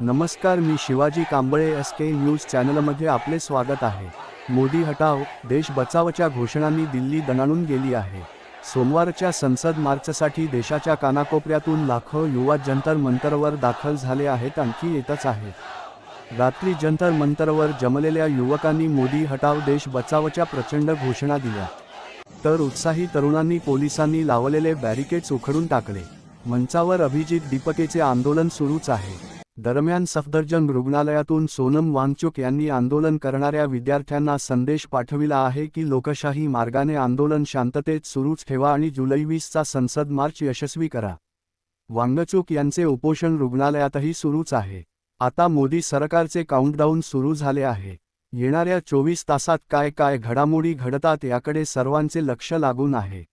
नमस्कार, मी Shivaji Kamble SK news चॅनलमध्ये आपले स्वागत आहे। मोदी हटाव देश बचावच्या घोषणांनी दिल्ली दणाणून गेली आहे। सोमवारच्या संसद मार्चसाठी देशाच्या कानाकोपऱ्यातून लाखो युवा जंतर मंतरवर दाखल झाले आहेत। आणखी येतच आहेत। रात्री जंतर मंतरवर जमलेल्या युवकांनी मोदी हटाव देश बचावच्या प्रचंड घोषणा दिल्या, तर उत्साही तरुणांनी पोलिसांनी लावलेले बॅरिकेड्स उखडून टाकले। मंचावर अभिजित दीपकेचे आंदोलन सुरूच आहे। दरम्यान सफदरजंग रुग्णालयातून सोनम वांगचुक यांनी आंदोलन करणाऱ्या विद्यार्थ्यांना संदेश पाठविला आहे की लोकशाही मार्गाने आंदोलन शांततेत सुरूच ठेवा आणि जुलै 20 चा संसद मार्च यशस्वी करा। वांगचुक यांचे उपोषण रुग्णालयातही सुरूच आहे। आता मोदी सरकारचे काउंटडाऊन सुरू झाले आहे। येणाऱ्या 24 तासात काय काय घडामोडी घडतात याकडे सर्वांचे लक्ष लागून आहे।